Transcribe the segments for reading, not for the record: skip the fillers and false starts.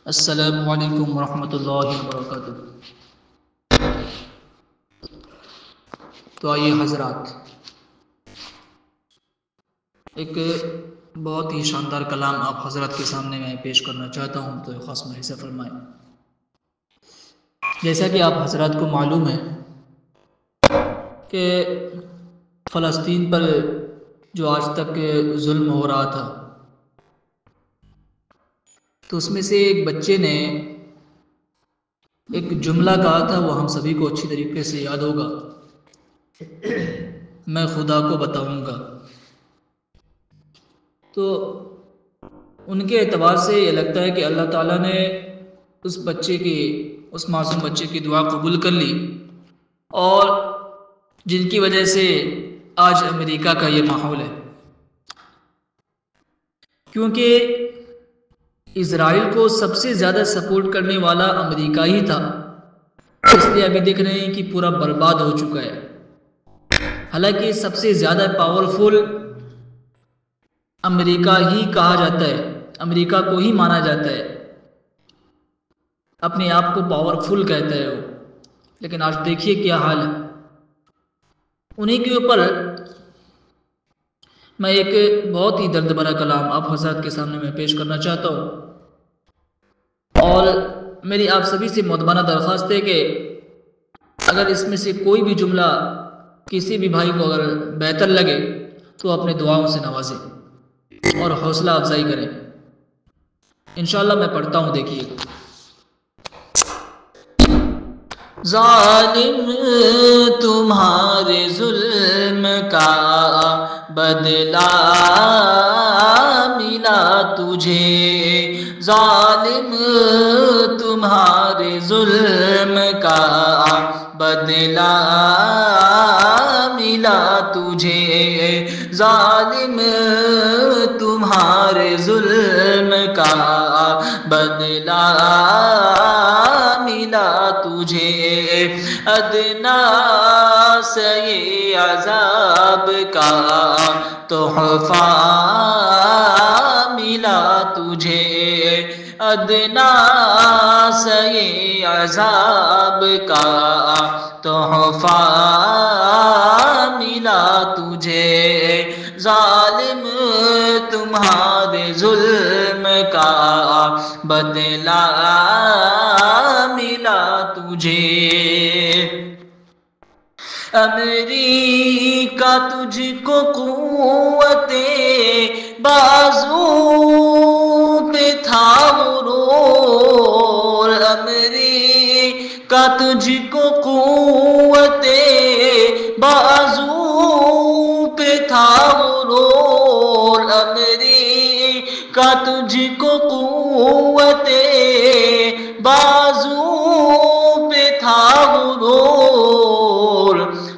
السلام علیکم ورحمۃ اللہ وبرکاتہ۔ تو آئیے حضرات، ایک بہت ہی شاندار کلام آپ حضرات کے سامنے میں پیش کرنا چاہتا ہوں، تو خاص میں حصہ فرمائیں۔ جیسا کہ آپ حضرات کو معلوم ہے کہ فلسطین پر جو آج تک ظلم ہو رہا تھا، تو اس میں سے ایک بچے نے ایک جملہ کہا تھا، وہ ہم سبھی کو اچھی طریقے سے یاد ہوگا، میں خدا کو بتاؤں گا۔ تو ان کے اعتبار سے یہ لگتا ہے کہ اللہ تعالیٰ نے اس معصوم بچے کی دعا قبول کر لی، اور جن کی وجہ سے آج امریکہ کا یہ ماحول ہے، کیونکہ اسرائیل کو سب سے زیادہ سپورٹ کرنے والا امریکہ ہی تھا، اس لیے ابھی دیکھ رہے ہیں کہ پورا برباد ہو چکا ہے۔ حالانکہ سب سے زیادہ پاورفل امریکہ ہی کہا جاتا ہے، امریکہ کو ہی مانا جاتا ہے، اپنے آپ کو پاورفل کہتا ہے وہ، لیکن آج دیکھیے کیا حال ہے۔ انہیں کے اوپر میں ایک بہت ہی درد بھرا کلام آپ حضرات کے سامنے میں پیش کرنا چاہتا ہوں، اور میری آپ سبھی سے مؤدبانہ درخواست ہے کہ اگر اس میں سے کوئی بھی جملہ کسی بھی بھائی کو اگر بہتر لگے تو اپنے دعاؤں سے نوازیں اور حوصلہ افزائی کریں۔ انشاءاللہ میں پڑھتا ہوں، دیکھیے۔ ظالم تمہارے ظلم کا بدلہ ملا تجھے، ظالم تمہارے ظلم کا بدلہ ملا تجھے، ظالم تمہارے ظلم کا بدلہ ملا تجھے، ادنا سے عذاب کا تحفہ ملا تجھے، ادنا سے عذاب کا تحفہ ملا تجھے، ظالم تمہارے ظلم کا بدلہ ملا تجھے، امریکہ تجھ کو قوت بازو پہ تھا غرور، امریکہ تجھ کو قوت بازو پہ تھا غرور، امریکہ تجھ کو قوت بازو پہ تھا غرور،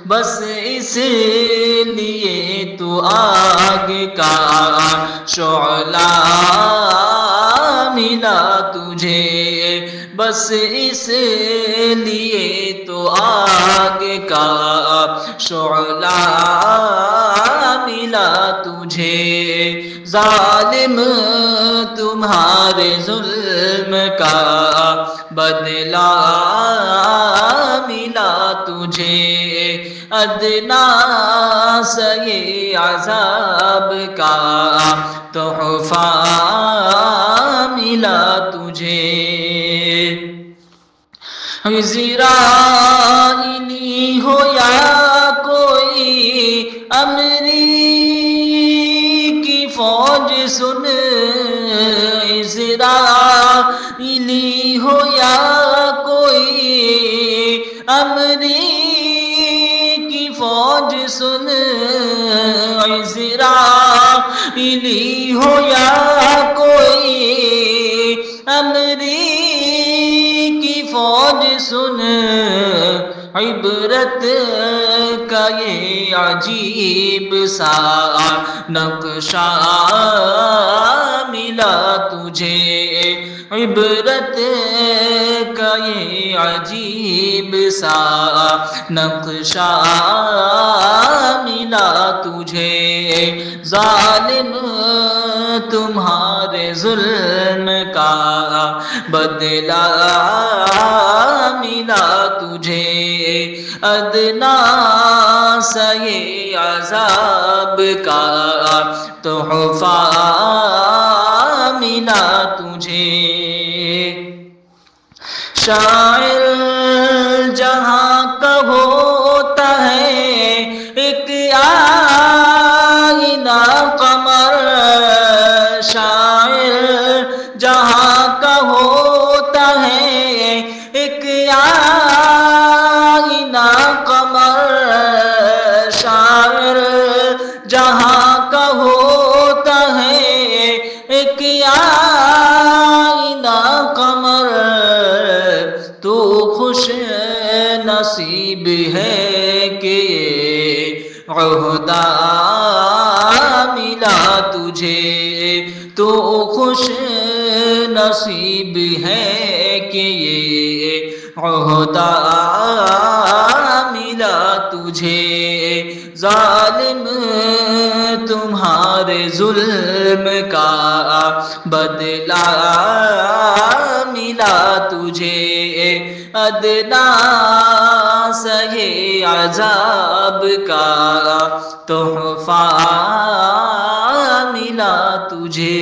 بس اس لیے تو آگ کا شعلہ ملا تجھے، بس اس لیے تو آگ کا شعلہ ملا تجھے، ظالم تمہارے ظلم کا بدلہ ملا تجھے، ادنا سے عذاب کا تحفہ ملا تجھے، اسرائیلی ہو یا کوئی امریکی فوج سن، اسرائیلی ہو یا کوئی امریکی فوج سن، اسرائیلی ہو یا کوئی امریکی فوج سن، عبرت کا یہ عجیب سا نقشہ ملا تجھے، عبرت کا یہ عجیب سا نقشہ ملا تجھے، ظالم تمہارے ظلم کا بدلہ ملا تجھے، ادنا سا یہ عذاب کا تحفہ ملا تجھے۔ شاعر جہاں کا ہوتا ہے ایک آئینہ قمر، شاعر جہاں کا ہوتا ہے ایک آئینہ قمر، شاعر جہاں کا ہوتا ہے ایک آئینہ قمر، تو خوش نصیب ہے کہ عہدہ ملا تجھے، تو خوش نصیب ہے کہ یہ عہدہ ملا تجھے، ظالم تمہارے ظلم کا بدلہ ملا تجھے، ادنا سا یہ عذاب کا تحفہ ملا تجھے۔